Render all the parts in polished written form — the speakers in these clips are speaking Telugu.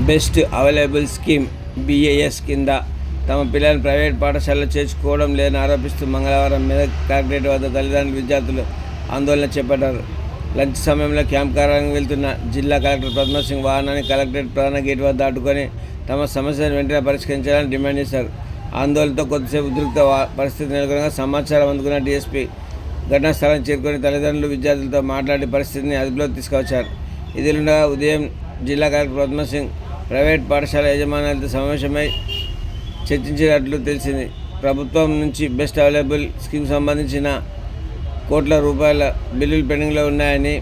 బెస్ట్ అవైలబుల్ స్కీమ్ BAS కింద తమ పిల్లలను ప్రైవేట్ పాఠశాలలో చేర్చుకోవడం లేదని ఆరోపిస్తూ మంగళవారం మెదక్ కలెక్టరేట్ వద్ద తల్లిదండ్రులు విద్యార్థులు ఆందోళన చేపట్టారు. లంచ్ సమయంలో క్యాంప్ కార్యాలయానికి వెళ్తున్న జిల్లా కలెక్టర్ పద్మసింగ్ వాహనాన్ని కలెక్టరేట్ ప్రధాన గేట్ వద్ద అడ్డుకొని తమ సమస్యను వెంటనే పరిష్కరించాలని డిమాండ్ చేశారు. ఆందోళనతో కొద్దిసేపు ఉద్రిక్త పరిస్థితి నెలకొనగా సమాచారం అందుకున్న DSP ఘటనా స్థలానికి చేరుకొని తల్లిదండ్రులు విద్యార్థులతో మాట్లాడి పరిస్థితిని అదుపులోకి తీసుకువచ్చారు. ఇదిలుండగా ఉదయం జిల్లా కలెక్టర్ పద్మసింగ్ ప్రైవేట్ పాఠశాల యాజమాన్యాలతో సమావేశమై చర్చించినట్లు తెలిసింది. ప్రభుత్వం నుంచి బెస్ట్ అవైలబుల్ స్కీమ్ సంబంధించిన కోట్ల రూపాయల బిల్లులు పెండింగ్లో ఉన్నాయని,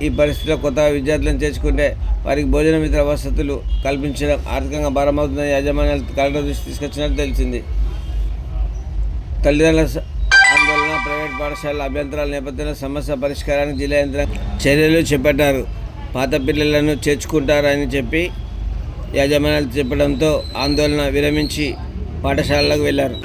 ఈ పరిస్థితిలో కొత్తగా విద్యార్థులను చేర్చుకుంటే వారికి భోజనం ఇతర వసతులు కల్పించడం ఆర్థికంగా భారమవుతుందని యాజమాన్యాలు కలెక్టర్ దృష్టి తీసుకొచ్చినట్లు తెలిసింది. తల్లిదండ్రుల ఆందోళన, ప్రైవేట్ పాఠశాలల అభ్యంతరాల నేపథ్యంలో సమస్య పరిష్కారానికి జిల్లా యంత్రాంగం చర్యలు చేపట్టారు. పాత పిల్లలను చేర్చుకుంటారని చెప్పి యాజమాన్యాలు చెప్పడంతో ఆందోళన విరమించి పాఠశాలలకు వెళ్లారు.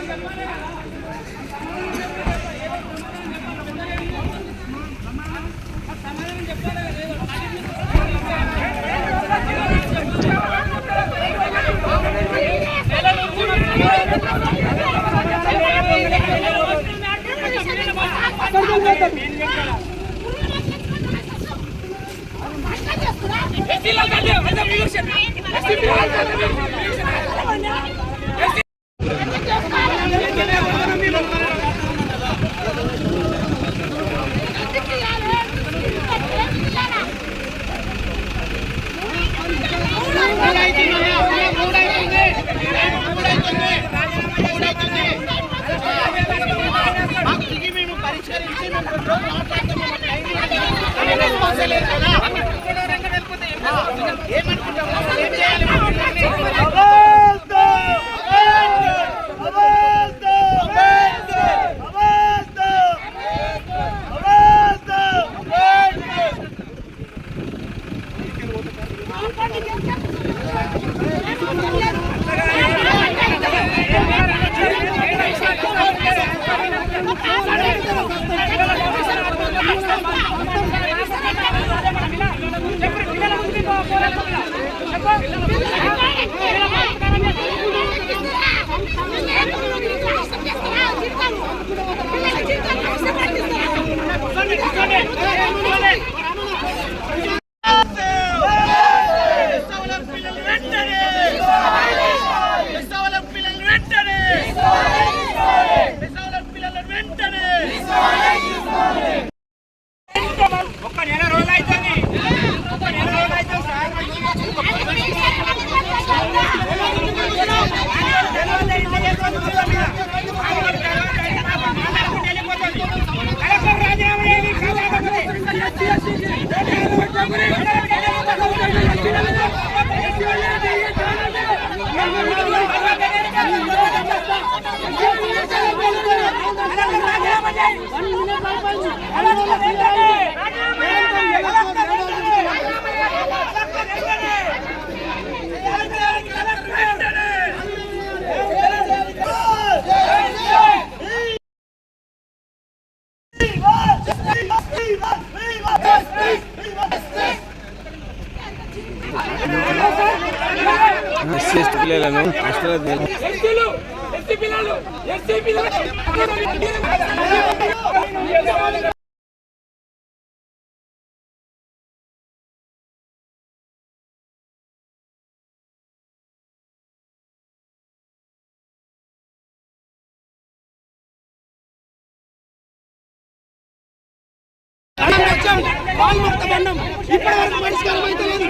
పిల్లలను ఇప్పటి వరకు పరిష్కారం అయితే లేదు.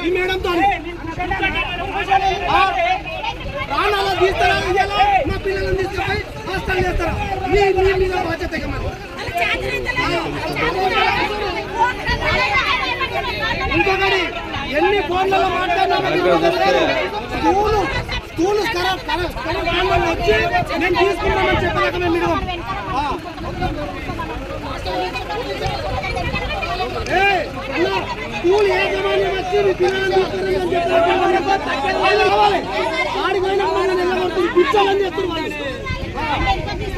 ఈ మేడంతో ప్రాణాలు తీస్తారా, మా పిల్లలను తీసుకుపోయి హాస్టల్ చేస్తారా? మీ మీద బాధ్యత. ఇంకొకటి ఎన్ని ఫోన్లలో మాట్లాడినా స్కూల్ వచ్చి నేను తీసుకుంటామని చెప్పలేక మేము మినిమం స్కూల్ యాజమాన్యం వచ్చి మీ పిల్లలను తీసుకుని చెప్పాలి. ఆడికి పోయినా మళ్ళీ నిలబడుతుంది, పిచ్చాలని చెప్తున్నారు.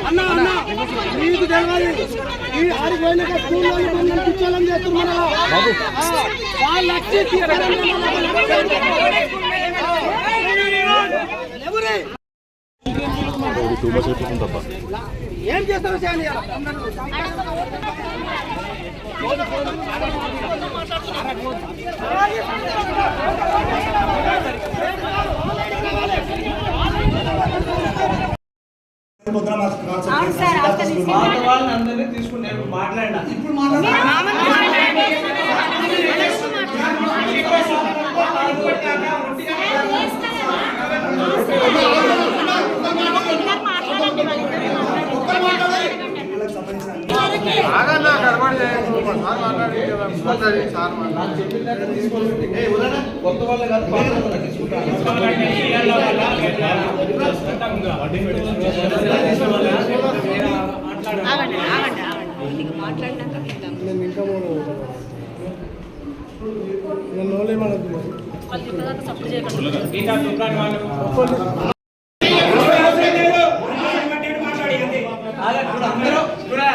అన్న అన్న మీకు తెలియాలి, ఈ ఆడికి పోయినాక స్కూల్లో మమ్మల్ని పిచ్చాలని చేస్తున్నారు. వాళ్ళు వచ్చి టూ మచ్ అయిపోతుంది తప్ప. ఏం చేస్తారో చేయండి. వాళ్ళందరినీ తీసుకుని నేను మాట్లాడినా ఇప్పుడు కొత్త వాళ్ళ కాదు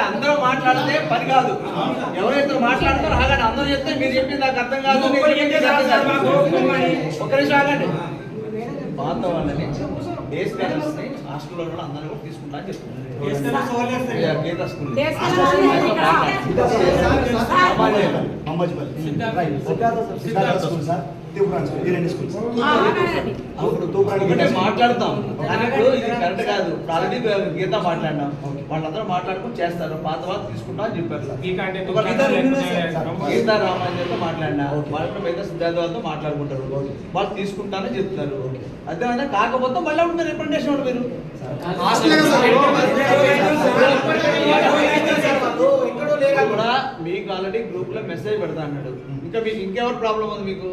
అందరూ మాట్లాడితే పని కాదు. ఎవరైతే మాట్లాడతారో ఆగండి. అందరూ చెప్తే మీరు చెప్పింది నాకు అర్థం కాదు. ఒక్క నిమిషం ఆగండి. పాత వాళ్ళని డేస్ స్కాలర్స్ ని హాస్టల్లో కూడా అందరూ కూడా తీసుకుంటా అని చెప్తున్నారు. గీతా స్కూల్ మాట్లాడతాం. ఇప్పుడు ఇది కరెక్ట్ కాదు. ఆల్రెడీ గీత మాట్లాడినాం. వాళ్ళందరూ మాట్లాడుకుని చేస్తారు. పాత వాళ్ళు తీసుకుంటా అని చెప్పారు. గీతా రామాంజన్తో మాట్లాడినా వాళ్ళతో పెద్ద సిద్ధార్థాలతో మాట్లాడుకుంటారు. వాళ్ళు తీసుకుంటానని చెప్తున్నారు. అదేమైనా కాకపోతే మళ్ళీ మీరు రిప్రజెంటేషన్ ఇవ్వండి. మీరు కూడా మీకు ఆల్రెడీ గ్రూప్ లో మెసేజ్ పెడతా అన్నాడు. ఇంకా మీకు ఇంకెవరు ప్రాబ్లం ఉంది? మీకు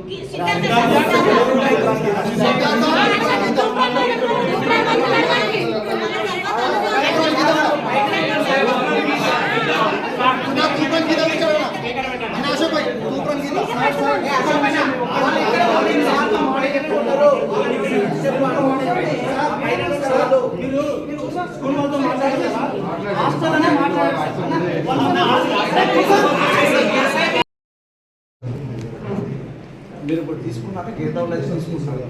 మీరు ఇప్పుడు తీసుకున్నాక గీతా వాళ్ళు తీసుకుంటున్నారు.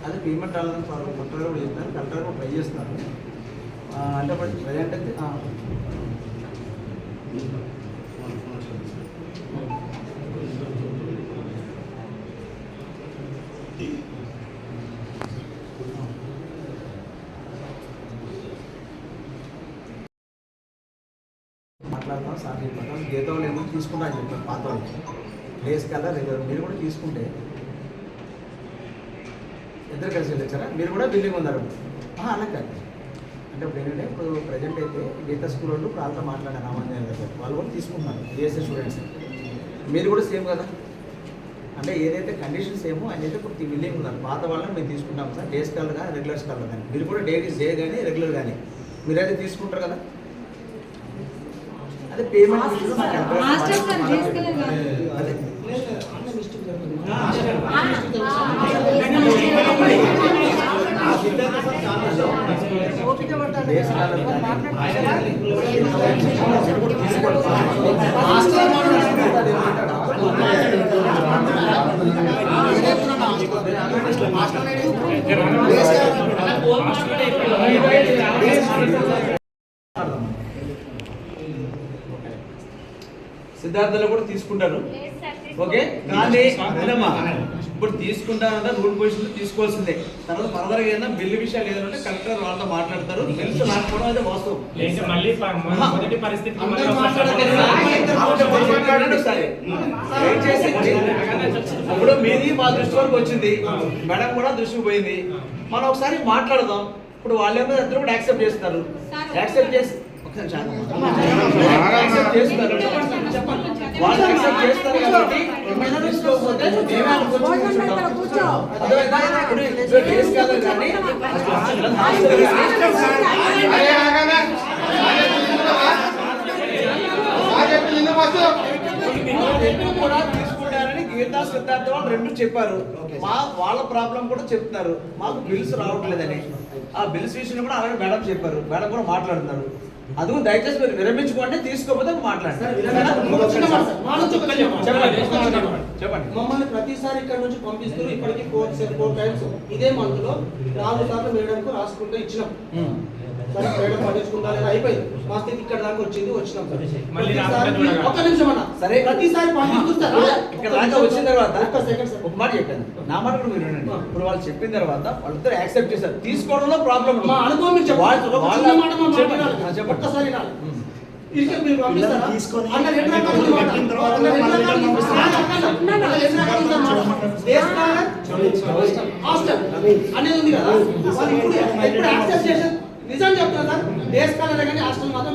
అదే పేమెంట్ అవ్వాలని కలెక్టర్ కూడా చెప్తాను. కలెక్టర్ కూడా ట్రై చేస్తున్నారు. అంటే ప్రజెంట్ అయితే మాట్లాడతాం. సార్ చెప్పాను గీత వాళ్ళు ఏమో తీసుకుంటా అని చెప్పారు. పాత వాళ్ళకి డేస్ కల్లా రెగ్యులర్ మీరు కూడా తీసుకుంటే ఇద్దరు కలిసి వెళ్ళొచ్చారా? మీరు కూడా బిల్డింగ్ ఉన్నారు. అలా కాదు. అంటే ఇప్పుడు ఏంటంటే ఇప్పుడు ప్రజెంట్ అయితే గీతా స్కూల్ వాళ్ళు వాళ్ళతో మాట్లాడారు. రామాంజనేయ గారు వాళ్ళు కూడా తీసుకుంటున్నారు. ASA students. మీరు కూడా సేమ్ కదా. అంటే ఏదైతే కండిషన్స్ ఏమో ఆయన అయితే ఇప్పుడు బిల్డింగ్ ఉన్నారు. పాత వాళ్ళని మేము తీసుకుంటాం సార్. డేస్ కల్లా కానీ రెగ్యులర్ కల్లా కానీ. మీరు కూడా డే కానీ రెగ్యులర్ కానీ మీరైతే తీసుకుంటారు కదా. అదే పేమెంట్ అదే సిద్ధార్థలో కూడా తీసుకుంటారు. ఓకే కానీ ఇప్పుడు తీసుకుంటారంటే రూల్ పొజిషన్ తీసుకోవాల్సిందే. తర్వాత ఫర్దర్ ఏదైనా బిల్లు విషయాలు ఏదంటే కలెక్టర్ వాళ్ళతో మాట్లాడతారు. బిల్స్ రాకపోవడం అయితే వాస్తవం. ఇప్పుడు మీది మా దృష్టి వరకు వచ్చింది. మేడం కూడా దృష్టికి పోయింది. మనం ఒకసారి మాట్లాడదాం. ఇప్పుడు వాళ్ళేమో అందరూ కూడా యాక్సెప్ట్ చేస్తారు. యాక్సెప్ట్ చేసి వాళ్ళు యాక్సెప్ట్ చేస్తారు కాబట్టి తీసుకోకపోతే కూడా తీసుకుంటారని గీతా సిద్ధార్థ వాళ్ళు రెండు చెప్పారు. వాళ్ళ ప్రాబ్లం కూడా చెప్తున్నారు. మాకు బిల్స్ రావట్లేదని. ఆ బిల్స్ విషయంలో కూడా అలాగే మేడం చెప్పారు. మేడం కూడా మాట్లాడుతున్నారు. అది దయచేసి మీరు విరమించుకోండి, తీసుకోకపోతే మాట్లాడండి. చెప్పండి. మమ్మల్ని ప్రతిసారి ఇక్కడ నుంచి పంపిస్తారు. ఇప్పటికీ 4 టైమ్స్ ఇదే మంత్ లో 4 సార్లు మేడంకు రాసుకుంటూ ఇచ్చినాం. సరే మేడం పట్టించుకుంటా లేదా అయిపోయింది. మా స్థితి ఇక్కడ దాకా వచ్చినాం సార్. ఒక్క నిమిషం అన్న. సరే ప్రతిసారి పంపిస్తారు. ఇక్కడ దాకా వచ్చిన తర్వాత ఒక్క సెకండ్ సార్ ఒక మాట చెప్పాను, నా మాట కూడా మీరు వినండి. ఇప్పుడు వాళ్ళు చెప్పిన తర్వాత వాళ్ళిద్దరు యాక్సెప్ట్ చేశారు, తీసుకోవడంలో ప్రాబ్లం. మా అనుభవం మీకు చెప్పాలి. ఒక చిన్న మాట మా మాట్లాడాలి. ఒక్కసారి వినాలి. ఇక మీరు పంపిస్తారా? అన్న రెండు రకాలు ఉంది మాట. అన్న రెండు రకాలు హాస్టల్ అనేది ఉంది కదా. వాళ్ళు ఇప్పుడు యాక్సెప్ట్ చేశారు. నిజం చెప్తున్నా సార్, డేస్ కాలర్ కానీ హాస్టల్ మాత్రం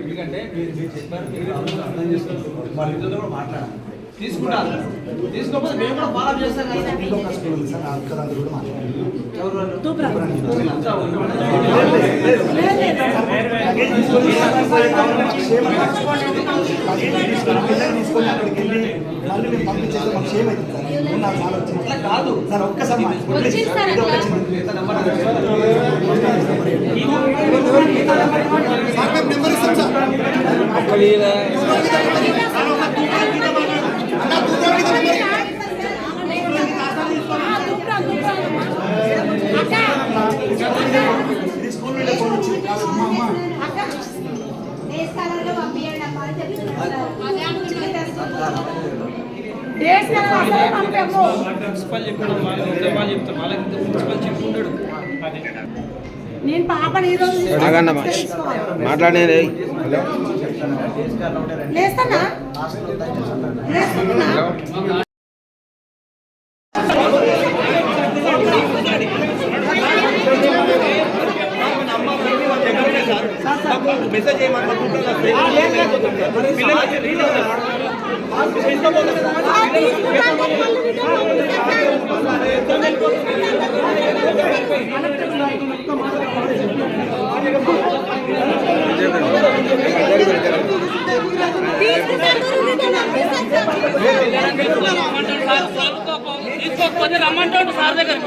ఎందుకంటే మీరు చెప్పారు, మీరు అర్థం చేసుకోండి. వాళ్ళ ఇద్దరు కూడా మాట్లాడాలి, తీసుకుంటారు. తీసుకోకపోతే మేము కూడా ఫాలో చేస్తాం కదా. ఇంకొక స్కూల్ ఉంది సార్, అక్కడ అందరూ కూడా మాట్లాడారు. తీసుకొని అక్కడికి వెళ్ళి మళ్ళీ మేము పంపించేస్తే మాకు సేమ్ అవుతుంది సార్. నాకు చాలా వచ్చింది. అట్లా కాదు సార్ ఒక్కసారి నెంబర్ ఇస్తాం సార్. ఇది స్కూల్ నుండి ఫోన్ వచ్చింది కాదు అమ్మ అమ్మ నేను పాపని ఈరోజు మాట్లాడే లేస్తానా మెసేజ్ తీసుకోకపోతే రమ్మంటాడు సార్ దగ్గర.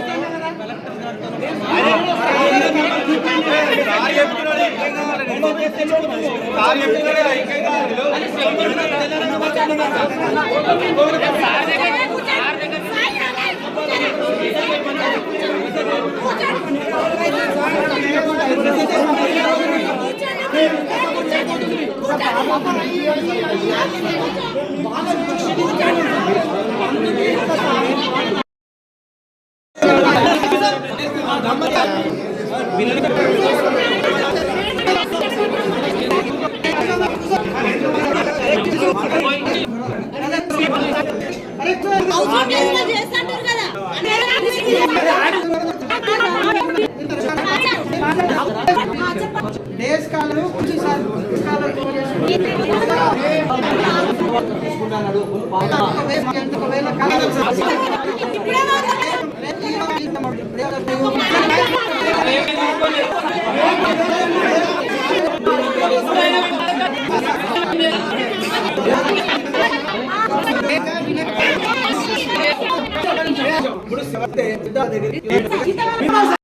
డేస్ కాలరు సార్ ఇప్పుడు